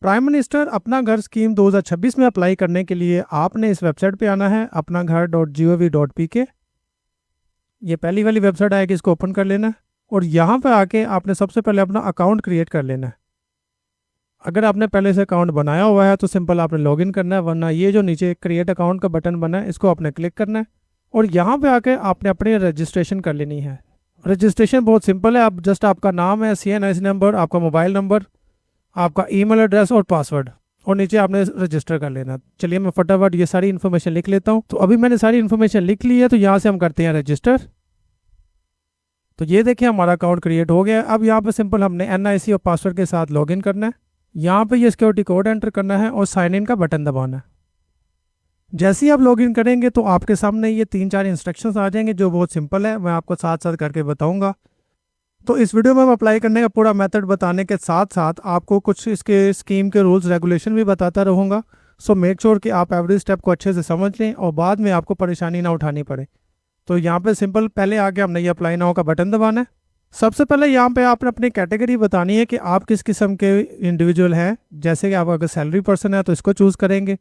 Prime minister अपना घर scheme 2026 में अप्लाई करने के लिए आपने इस वेबसाइट पे आना है, apnaghr.gov.pk। ये पहली वाली वेबसाइट आएगी, इसको ओपन कर लेना है और यहाँ पे आके आपने सबसे पहले अपना अकाउंट क्रिएट कर लेना है। अगर आपने पहले से अकाउंट बनाया हुआ है तो सिंपल आपने लॉगिन करना है, वरना ये जो नीचे क्रिएट अकाउंट का बटन बना है इसको आपने क्लिक करना है और यहाँ पे आके आपने अपनी रजिस्ट्रेशन कर लेनी है। रजिस्ट्रेशन बहुत सिंपल है, आप जस्ट आपका नाम है, CNIC नंबर, आपका मोबाइल नंबर, आपका ईमेल एड्रेस और पासवर्ड, और नीचे आपने रजिस्टर कर लेना। चलिए मैं फटाफट ये सारी इन्फॉर्मेशन लिख लेता हूँ। तो अभी मैंने सारी इन्फॉर्मेशन लिख ली है, तो यहाँ से हम करते हैं रजिस्टर। तो ये देखिए हमारा अकाउंट क्रिएट हो गया। अब यहाँ पे सिंपल हमने NIC और पासवर्ड के साथ लॉगिन करना है। यहाँ पे ये सिक्योरिटी कोड एंटर करना है और साइन इन का बटन दबाना है। जैसे ही आप लॉगिन करेंगे तो आपके सामने ये 3-4 इंस्ट्रक्शंस आ जाएंगे जो बहुत सिंपल है, मैं आपको साथ साथ करके बताऊंगा। तो इस वीडियो में हम अप्लाई करने का पूरा मेथड बताने के साथ साथ आपको कुछ इसके स्कीम के रूल्स रेगुलेशन भी बताता रहूँगा। सो मेक श्योर कि आप एवरी स्टेप को अच्छे से समझ लें और बाद में आपको परेशानी ना उठानी पड़े। तो यहाँ पे सिंपल पहले आके हमने ये अप्लाई नाउ का बटन दबाना है। सबसे पहले यहाँ पे आपने अपनी कैटेगरी बतानी है कि आप किस किस्म के इंडिविजुअल हैं। जैसे कि आप अगर सैलरी पर्सन है तो इसको चूज़ करेंगे।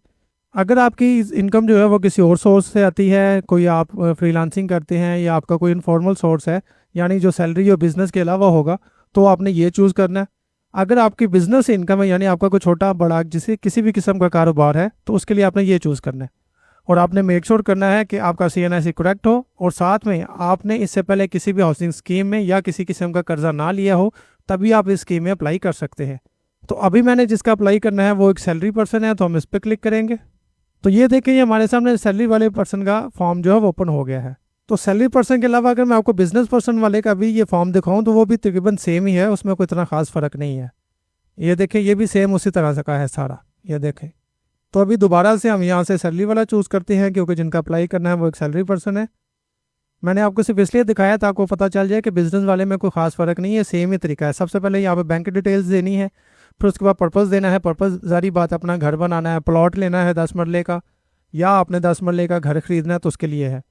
अगर आपकी इनकम जो है वो किसी और सोर्स से आती है, कोई आप फ्रीलांसिंग करते हैं या आपका कोई इनफॉर्मल सोर्स है, यानी जो सैलरी और बिजनेस के अलावा होगा, तो आपने ये चूज़ करना है। अगर आपकी बिजनेस इनकम है, यानी आपका कोई छोटा बड़ा जिसे किसी भी किस्म का कारोबार है, तो उसके लिए आपने ये चूज़ करना है। और आपने मेक श्योर करना है कि आपका CNIC करेक्ट हो और साथ में आपने इससे पहले किसी भी हाउसिंग स्कीम में या किसी किस्म का कर्जा ना लिया हो, तभी आप इस स्कीम में अप्लाई कर सकते हैं। तो अभी मैंने जिसका अप्लाई करना है वो एक सैलरी पर्सन है, तो हम इस पर क्लिक करेंगे। तो ये देखिए हमारे सामने सैलरी वाले पर्सन का फॉर्म जो है वो ओपन हो गया है। तो सैलरी पर्सन के अलावा अगर मैं आपको बिजनेस पर्सन वाले का भी ये फॉर्म दिखाऊं तो वो भी तकरीबन सेम ही है, उसमें कोई इतना खास फ़र्क नहीं है। ये देखें ये भी सेम उसी तरह से का है सारा, ये देखें। तो अभी दोबारा से हम यहाँ से सैलरी वाला चूज़ करते हैं क्योंकि जिनका अप्लाई करना है वो एक सैलरी पर्सन है। मैंने आपको सिर्फ इसलिए दिखाया था आपको पता चल जाए कि बिजनेस वाले में कोई खास फ़र्क नहीं है, सेम ही तरीका है। सबसे पहले यहाँ पे बैंक डिटेल्स देनी है, फिर उसके बाद पर्पज़ देना है। पर्पज़ जारी बात अपना घर बनाना है, प्लॉट लेना है 10 मरले का, या आपने 10 मरले का घर खरीदना है तो उसके लिए है।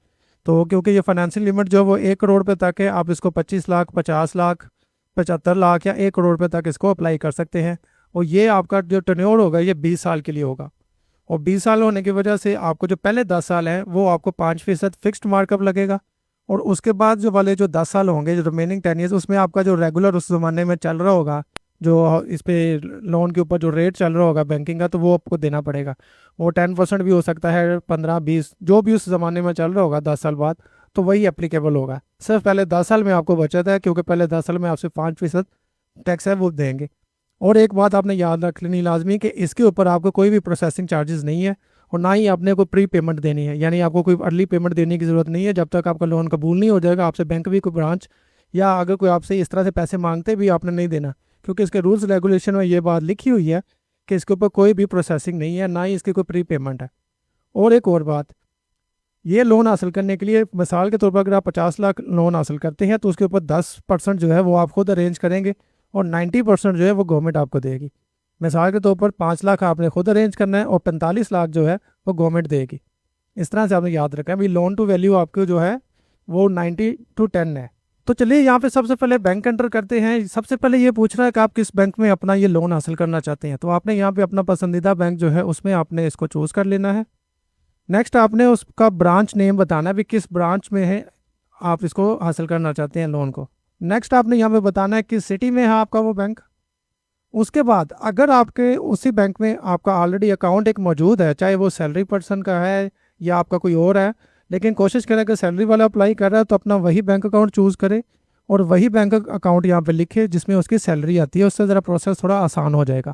तो क्योंकि ये फाइनेंशियल लिमिट जो है वो 1 करोड़ रुपये तक है, आप इसको 25 लाख, 50 लाख, 75 लाख या 1 करोड़ रुपये तक इसको अप्लाई कर सकते हैं। और ये आपका जो टेन्योर होगा ये 20 साल के लिए होगा। और 20 साल होने की वजह से आपको जो पहले 10 साल हैं वो आपको 5% फिक्स्ड मार्कअप लगेगा, और उसके बाद जो वाले जो 10 साल होंगे, जो रिमेनिंग 10 ईयर्स, उसमें आपका जो रेगुलर उस ज़माने में चल रहा होगा, जो इस पे लोन के ऊपर जो रेट चल रहा होगा बैंकिंग का, तो वो आपको देना पड़ेगा। वो 10% भी हो सकता है, 15-20, जो भी उस ज़माने में चल रहा होगा 10 साल बाद, तो वही एप्लीकेबल होगा। सिर्फ पहले 10 साल में आपको बचत है, क्योंकि पहले 10 साल में आपसे 5% टैक्स है वो देंगे। और एक बात आपने याद रख लेनी लाजमी कि इसके ऊपर आपको कोई भी प्रोसेसिंग चार्जेस नहीं है, और ना ही आपने कोई प्री पेमेंट देनी है, यानी आपको कोई अर्ली पेमेंट देने की ज़रूरत नहीं है। जब तक आपका लोन कबूल नहीं हो जाएगा, आपसे बैंक भी कोई ब्रांच या अगर कोई आपसे इस तरह से पैसे मांगते भी आपने नहीं देना, क्योंकि इसके रूल्स रेगुलेशन में ये बात लिखी हुई है कि इसके ऊपर कोई भी प्रोसेसिंग नहीं है, ना ही इसकी कोई प्री पेमेंट है। और एक और बात, ये लोन हासिल करने के लिए मिसाल के तौर पर अगर आप 50 लाख लोन हासिल करते हैं तो उसके ऊपर 10% जो है वो आप खुद अरेंज करेंगे और 90% जो है वो गवर्नमेंट आपको देगी। मिसाल के तौर पर 5 लाख आपने खुद अरेंज करना है और 45 लाख जो है वो गवर्नमेंट देगी। इस तरह से आपने याद रखा है भाई, लोन टू वैल्यू आपको जो है वो 90-10 है। तो चलिए यहाँ पे सबसे पहले बैंक एंटर करते हैं। सबसे पहले ये पूछ रहा है कि आप किस बैंक में अपना ये लोन हासिल करना चाहते हैं, तो आपने यहाँ पे अपना पसंदीदा बैंक जो है उसमें आपने इसको चूज़ कर लेना है। नेक्स्ट आपने उसका ब्रांच नेम बताना है भी किस ब्रांच में है आप इसको हासिल करना चाहते हैं लोन को। नेक्स्ट आपने यहाँ पे बताना है किस सिटी में है आपका वो बैंक। उसके बाद अगर आपके उसी बैंक में आपका ऑलरेडी अकाउंट एक मौजूद है, चाहे वो सैलरी पर्सन का है या आपका कोई और है, लेकिन कोशिश करें कि सैलरी वाला अप्लाई कर रहा है तो अपना वही बैंक अकाउंट चूज़ करे और वही बैंक अकाउंट यहाँ पे लिखे जिसमें उसकी सैलरी आती है, उससे ज़रा प्रोसेस थोड़ा आसान हो जाएगा।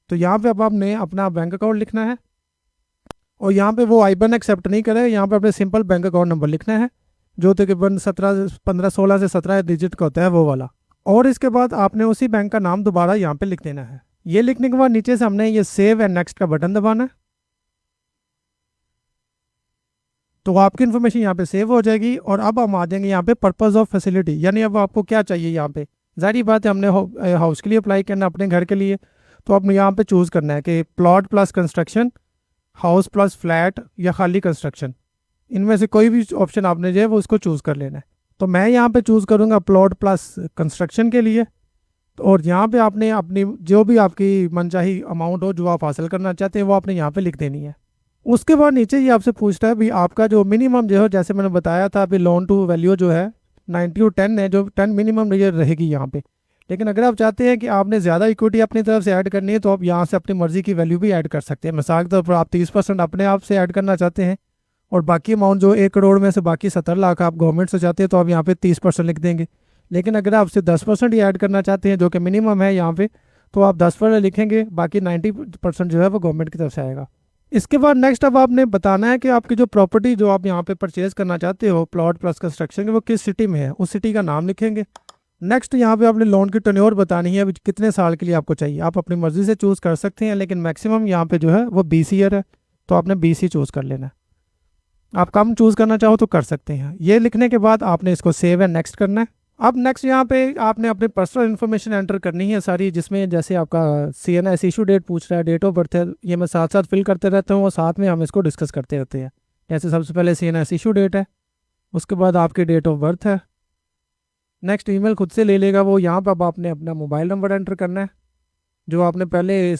तो यहाँ पे अब आपने अपना बैंक अकाउंट लिखना है और यहाँ पे वो IBAN एक्सेप्ट नहीं करे, यहाँ पे अपने सिंपल बैंक अकाउंट नंबर लिखना है जो तकरीबन 15-16 से 17 डिजिट का होता है वो वाला। और इसके बाद आपने उसी बैंक का नाम दोबारा यहाँ पे लिख देना है। ये लिखने के बाद नीचे से हमने ये सेव एंड नेक्स्ट का बटन दबाना है, तो आपकी इन्फॉर्मेशन यहाँ पे सेव हो जाएगी। और अब हम आ जाएंगे यहाँ पे पर्पज़ ऑफ फैसिलिटी, यानी अब आपको क्या चाहिए। यहाँ पे जाहिर बात है हमने हाउस के लिए अप्लाई करना अपने घर के लिए, तो आपने यहाँ पे चूज़ करना है कि plot plus construction, house plus flat या खाली कंस्ट्रक्शन। इनमें से कोई भी ऑप्शन आपने जो है वो उसको चूज़ कर लेना है। तो मैं यहाँ पे चूज़ करूँगा प्लॉट प्लस कंस्ट्रक्शन के लिए। और यहाँ पे आपने अपनी जो भी आपकी मनचाही अमाउंट हो जो आप हासिल करना चाहते हैं वो आपने यहाँ पे लिख देनी है। उसके बाद नीचे ये आपसे पूछता है भी आपका जो मिनिमम जो है, जैसे मैंने बताया था अभी लोन टू वैल्यू जो है 90 और 10 है, जो 10 मिनिमम ये रहेगी यहाँ पे। लेकिन अगर आप चाहते हैं कि आपने ज़्यादा इक्विटी अपनी तरफ से ऐड करनी है तो आप यहाँ से अपनी मर्जी की वैल्यू भी ऐड कर सकते हैं। मिसाल के तौर पर आप 30% अपने आप से ऐड करना चाहते हैं और बाकी अमाउंट जो 1 करोड़ में से बाकी 70 लाख आप गवर्नमेंट से चाहते हैं तो आप यहाँ पे 30% लिख देंगे। लेकिन अगर आप सिर्फ 10% ही ऐड करना चाहते हैं जो कि मिनिमम है यहाँ पे, तो आप 10% लिखेंगे, बाकी 90% जो है वो गवर्नमेंट की तरफ से आएगा। इसके बाद नेक्स्ट अब आपने बताना है कि आपकी जो प्रॉपर्टी जो आप यहाँ पे परचेज करना चाहते हो प्लॉट प्लस कंस्ट्रक्शन वो किस सिटी में है, उस सिटी का नाम लिखेंगे। नेक्स्ट यहाँ पे आपने लोन की टेन्योर बतानी है, कितने साल के लिए आपको चाहिए। आप अपनी मर्जी से चूज़ कर सकते हैं लेकिन मैक्सिमम यहाँ पे जो है वो 20 ईयर है, तो आपने 20 ही चूज़ कर लेना है। आप कम चूज़ करना चाहो तो कर सकते हैं। ये लिखने के बाद आपने इसको सेव एंड नेक्स्ट करना है। अब नेक्स्ट यहाँ पे आपने अपनी पर्सनल इन्फॉर्मेशन एंटर करनी है सारी, जिसमें जैसे आपका CNS इशू डेट पूछ रहा है, डेट ऑफ बर्थ है, ये मैं साथ साथ फिल करते रहता हूँ और साथ में हम इसको डिस्कस करते रहते हैं। जैसे सबसे पहले CNS इशू डेट है, उसके बाद आपकी डेट ऑफ बर्थ है। नेक्स्ट ईमेल खुद से ले लेगा वो। यहाँ पर अब आपने अपना मोबाइल नंबर एंटर करना है जो आपने पहले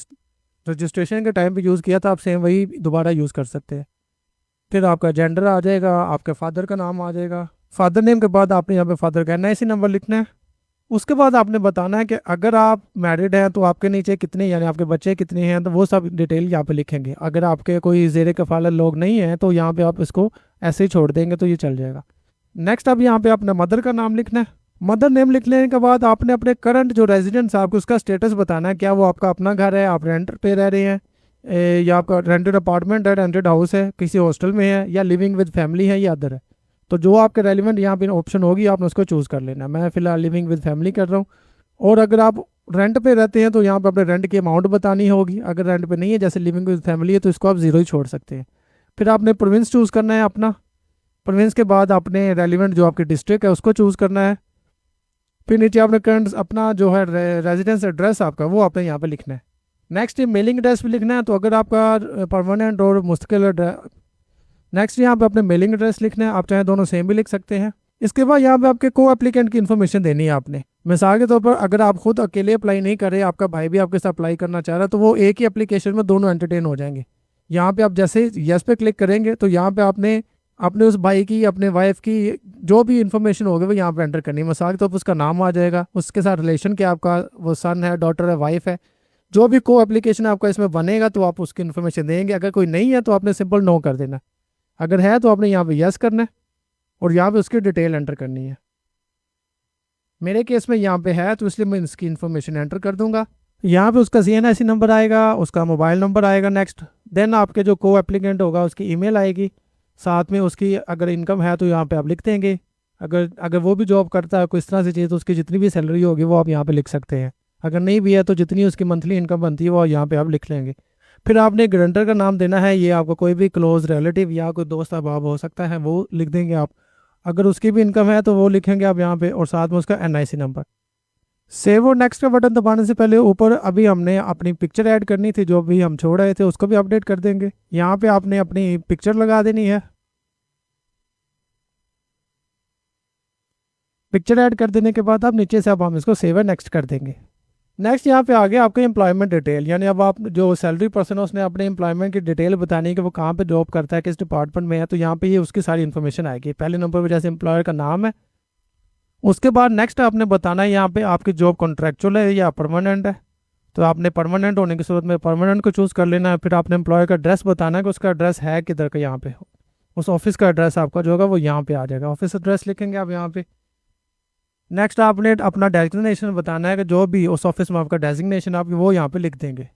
रजिस्ट्रेशन के टाइम पे यूज़ किया था, आप सेम वही दोबारा यूज़ कर सकते हैं। फिर आपका जेंडर आ जाएगा, आपके फादर का नाम आ जाएगा। फादर नेम के बाद आपने यहाँ पे फादर का NIC नंबर लिखना है। उसके बाद आपने बताना है कि अगर आप मैरिड हैं तो आपके नीचे कितने यानी आपके बच्चे कितने हैं, तो वो सब डिटेल यहाँ पे लिखेंगे। अगर आपके कोई ज़ेरे कफ़ालत लोग नहीं हैं तो यहाँ पे आप इसको ऐसे ही छोड़ देंगे तो ये चल जाएगा। नेक्स्ट अब यहाँ पे अपने मदर का नाम लिखना है। मदर नेम लिख लेने के बाद आपने अपने करंट जो रेजिडेंस है आपको उसका स्टेटस बताना है। क्या वो आपका अपना घर है, आप रेंट पे रह रहे हैं, या आपका रेंटेड अपार्टमेंट है, रेंटेड हाउस है, किसी हॉस्टल में है, या लिविंग विद फैमिली है, या अदर है। तो जो आपके रेलिवेंट यहाँ पे ऑप्शन होगी आपने उसको चूज़ कर लेना। मैं फ़िलहाल लिविंग विद फैमिली कर रहा हूँ। और अगर आप रेंट पे रहते हैं तो यहाँ पे अपने रेंट की अमाउंट बतानी होगी। अगर रेंट पे नहीं है जैसे लिविंग विद फैमिली है तो इसको आप 0 ही छोड़ सकते हैं। फिर आपने प्रोविंस चूज़ करना है अपना। प्रोविंस के बाद आपने रेलिवेंट जो आपकी डिस्ट्रिक्ट है उसको चूज़ करना है। फिर नीचे आपने करंट अपना जो है रेजिडेंस एड्रेस आपका वो आपने यहाँ पे लिखना है। नेक्स्ट ये मेलिंग एड्रेस भी लिखना है, तो अगर आपका परमानेंट और मुस्तकिल एड्रेस। नेक्स्ट यहाँ पे अपने मेलिंग एड्रेस लिखना है, आप चाहे दोनों सेम भी लिख सकते हैं। इसके बाद यहाँ पे आपके को एप्लीकेंट की इन्फॉर्मेशन देनी है आपने। मिसाल के तौर पर अगर आप खुद अकेले अप्लाई नहीं कर रहे, आपका भाई भी आपके साथ अप्लाई करना चाह रहा है, तो वो एक ही एप्लीकेशन में दोनों एंटरटेन हो जाएंगे। यहाँ पे आप जैसे यस पे क्लिक करेंगे तो यहाँ पे आपने अपने उस भाई की, अपने वाइफ की जो भी इन्फॉर्मेशन होगी वो यहाँ पे एंटर करनी है। मिसाल के तौर पर उसका नाम आ जाएगा, उसके साथ रिलेशन क्या आपका, वो सन है, डॉटर है, वाइफ है, जो भी को एप्लीकेशन आपका इसमें बनेगा तो आप उसकी इन्फॉर्मेशन देंगे। अगर कोई नहीं है तो आपने सिंपल नो कर देना। अगर है तो आपने यहाँ पे यस करना है और यहाँ पे उसकी डिटेल एंटर करनी है। मेरे केस में यहाँ पे है तो इसलिए मैं इसकी इन्फॉर्मेशन एंटर कर दूंगा। यहाँ पे उसका CNIC नंबर आएगा, उसका मोबाइल नंबर आएगा। नेक्स्ट देन आपके जो को एप्लीकेंट होगा उसकी ईमेल आएगी, साथ में उसकी अगर इनकम है तो यहाँ पे आप लिख देंगे। अगर वो भी जॉब करता है कोई इस तरह से चाहिए तो उसकी जितनी भी सैलरी होगी वो आप यहाँ पे लिख सकते हैं। अगर नहीं भी है तो जितनी उसकी मंथली इनकम बनती है वो यहाँ पे आप लिख लेंगे। फिर आपने गारंटर का नाम देना है, ये आपको कोई भी क्लोज रिलेटिव या कोई दोस्त अहबाब हो सकता है वो लिख देंगे आप। अगर उसकी भी इनकम है तो वो लिखेंगे आप यहाँ पे, और साथ में उसका NIC नंबर। सेव और नेक्स्ट का बटन दबाने से पहले ऊपर अभी हमने अपनी पिक्चर ऐड करनी थी, जो भी हम छोड़ रहे थे उसको भी अपडेट कर देंगे। यहाँ पे आपने अपनी पिक्चर लगा देनी है। पिक्चर ऐड कर देने के बाद अब नीचे से अब हम इसको सेव एंड नेक्स्ट कर देंगे। नेक्स्ट यहाँ पे आगे आपके एम्प्लॉयमेंट डिटेल, यानी अब आप जो सैलरी पर्सन है उसने अपने एम्प्लॉयमेंट की डिटेल बतानी है कि वो कहाँ पे जॉब करता है, किस डिपार्टमेंट में है, तो यहाँ पे ये उसकी सारी इन्फॉर्मेशन आएगी। पहले नंबर पे जैसे एम्प्लॉयर का नाम है। उसके बाद नेक्स्ट आपने बताना है यहाँ पे आपकी जॉब कॉन्ट्रैक्चुअल है या परमानेंट है, तो आपने परमानेंट होने की सूरत में परमानेंट को चूज़ कर लेना है। फिर आपने एम्प्लॉयर का एड्रेस बताना है कि उसका एड्रेस है किधर का, यहाँ पे उस ऑफिस का एड्रेस आपका जो होगा वो यहाँ पे आ जाएगा, ऑफिस एड्रेस लिखेंगे आप यहाँ पे। नेक्स्ट आपने अपना डेजिग्नेशन बताना है कि जो भी उस ऑफिस में आपका डेजिग्नेशन आप वो यहाँ पे लिख देंगे।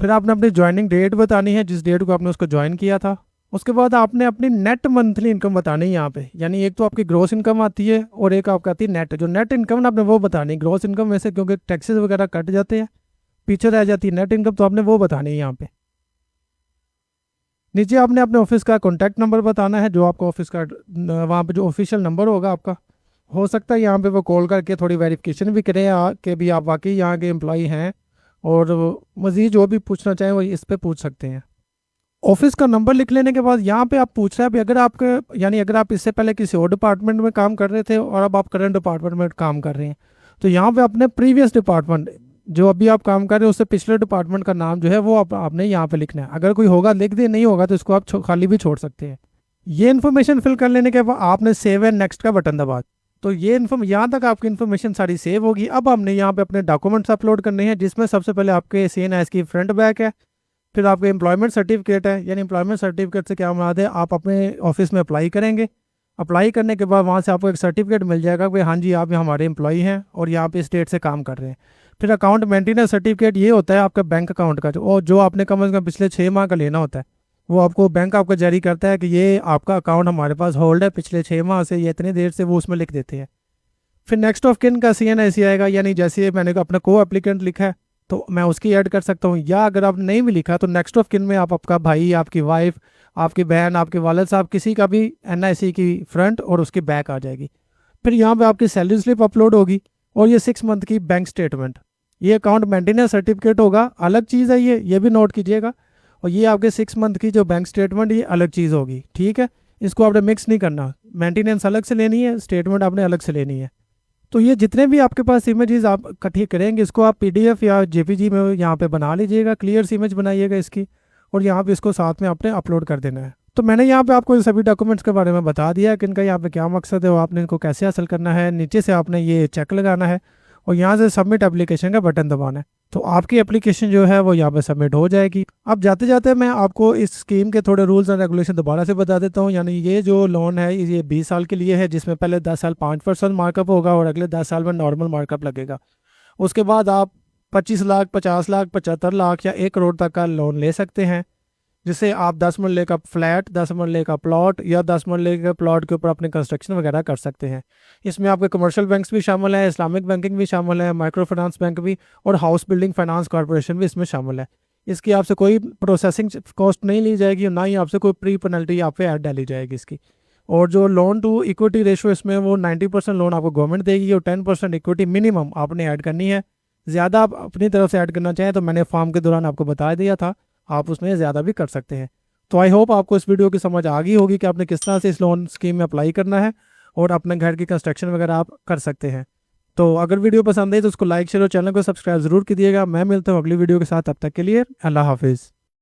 फिर आपने अपनी ज्वाइनिंग डेट बतानी है, जिस डेट को आपने उसको ज्वाइन किया था। उसके बाद आपने अपनी नेट मंथली इनकम बतानी है यहाँ पे, यानी एक तो आपकी ग्रॉस इनकम आती है और एक आपकी आती है नेट। जो नेट इनकम आपने वो बतानी है, ग्रॉस इनकम में से क्योंकि टैक्सेस वगैरह कट जाते हैं पीछे रह जाती है नेट इनकम, तो आपने वो बतानी है यहाँ पे। नीचे आपने अपने ऑफिस का कॉन्टैक्ट नंबर बताना है, जो आपका ऑफिस का वहाँ पे जो ऑफिशियल नंबर होगा आपका। हो सकता है यहाँ पे वो कॉल करके थोड़ी वेरिफिकेशन भी करें कि भी आप वाकई यहाँ के एम्प्लॉई हैं, और मज़ीद जो भी पूछना चाहें वो इस पर पूछ सकते हैं। ऑफिस का नंबर लिख लेने के बाद यहाँ पे आप पूछ रहे हैं भी अगर आपके यानी अगर आप इससे पहले किसी और डिपार्टमेंट में काम कर रहे थे और अब आप करंट डिपार्टमेंट में काम कर रहे हैं, तो यहाँ पे अपने प्रीवियस डिपार्टमेंट जो अभी आप काम कर रहे हो उससे पिछले डिपार्टमेंट का नाम जो है वो आपने यहाँ पे लिखना है। अगर कोई होगा लिख दे, नहीं होगा तो इसको आप खाली भी छोड़ सकते हैं। ये इन्फॉर्मेशन फिल कर लेने के बाद आपने सेव एंड नेक्स्ट का बटन दबा, तो ये यहाँ तक आपकी इन्फॉर्मेशन सारी सेव होगी। अब हमने यहाँ पे अपने डॉक्यूमेंट्स अपलोड करने हैं, जिसमें सबसे पहले आपके CNS की फ्रंट बैक है, फिर आपके एम्प्लॉयमेंट सर्टिफिकेट है। यानी एम्प्लॉयमेंट सर्टिफिकेट से क्या मुराद है, आप अपने ऑफिस में अप्लाई करेंगे, अप्लाई करने के बाद वहाँ से आपको एक सर्टिफिकेट मिल जाएगा कि हाँ जी आप हमारे एम्प्लॉई हैं और यहाँ पे स्टेट से काम कर रहे हैं। फिर अकाउंट मेंटेनेंस सर्टिफिकेट ये होता है आपका बैंक अकाउंट का, जो आपने कम से कम पिछले 6 माह का लेना होता है, वो आपको बैंक आपका जारी करता है कि ये आपका अकाउंट हमारे पास होल्ड है पिछले 6 माह से, ये इतनी देर से, वो उसमें लिख देते हैं। फिर नेक्स्ट ऑफ किन का CNIC आएगा, यानी जैसे मैंने अपना को एप्लीकेंट लिखा है तो मैं उसकी ऐड कर सकता हूँ, या अगर आपने नहीं भी लिखा तो नेक्स्ट ऑफ किन में आप आपका भाई, आपकी वाइफ, आपकी बहन, आपके वालिद साहब, किसी का भी NIC की फ्रंट और उसकी बैक आ जाएगी। फिर यहाँ पे आपकी सैलरी स्लिप अपलोड होगी और ये 6 मंथ की बैंक स्टेटमेंट। ये अकाउंट मेंटेनेंस सर्टिफिकेट होगा, अलग चीज़ है ये भी नोट कीजिएगा। और ये आपके 6 मंथ की जो बैंक स्टेटमेंट, ये अलग चीज़ होगी, ठीक है। इसको आपने मिक्स नहीं करना, मेंटेनेंस अलग से लेनी है, स्टेटमेंट आपने अलग से लेनी है। तो ये जितने भी आपके पास इमेजेस आप इकट्ठी करेंगे, इसको आप PDF या JPG में यहाँ पे बना लीजिएगा, क्लियर सी इमेज बनाइएगा इसकी, और यहाँ पे इसको साथ में आपने अपलोड कर देना है। तो मैंने यहाँ पे आपको इन सभी डॉक्यूमेंट्स के बारे में बता दिया कि इनका यहाँ पे क्या मकसद है, वो आपने इनको कैसे हासिल करना है। नीचे से आपने ये चेक लगाना है और यहाँ से सबमिट एप्लीकेशन का बटन दबाना है, तो आपकी एप्लीकेशन जो है वो यहाँ पे सबमिट हो जाएगी। अब जाते जाते मैं आपको इस स्कीम के थोड़े रूल्स एंड रेगुलेशन दोबारा से बता देता हूँ। यानी ये जो लोन है ये 20 साल के लिए है, जिसमें पहले 10 साल 5% मार्कअप होगा और अगले 10 साल में नॉर्मल मार्कअप लगेगा। उसके बाद आप 25 लाख, 50 लाख, 75 लाख या 1 करोड़ तक का लोन ले सकते हैं, जिससे आप 10 मरले का फ्लैट, 10 मरले का प्लॉट या 10 मरले के प्लॉट के ऊपर अपने कंस्ट्रक्शन वगैरह कर सकते हैं। इसमें आपके कमर्शियल बैंक्स भी शामिल है, इस्लामिक बैंकिंग भी शामिल है, माइक्रो फाइनेंस बैंक भी, और हाउस बिल्डिंग फाइनेंस कॉर्पोरेशन भी इसमें शामिल है। इसकी आपसे कोई प्रोसेसिंग कॉस्ट नहीं ली जाएगी और ना ही आपसे कोई प्री पेनल्टी आप पे ऐड डाली जाएगी इसकी। और जो लोन टू इक्विटी रेशो इसमें वो 90% लोन आपको गवर्नमेंट देगी और 10% इक्विटी मिनिमम आपने ऐड करनी है। ज़्यादा आप अपनी तरफ से ऐड करना चाहें तो मैंने फॉर्म के दौरान आपको बता दिया था, आप उसमें ज़्यादा भी कर सकते हैं। तो आई होप आपको इस वीडियो की समझ आ गई होगी कि आपने किस तरह से इस लोन स्कीम में अप्लाई करना है और अपने घर की कंस्ट्रक्शन वगैरह आप कर सकते हैं। तो अगर वीडियो पसंद आई तो उसको लाइक, शेयर और चैनल को सब्सक्राइब ज़रूर कीजिएगा। मैं मिलता हूँ अगली वीडियो के साथ, तब तक के लिए अल्लाह हाफिज़।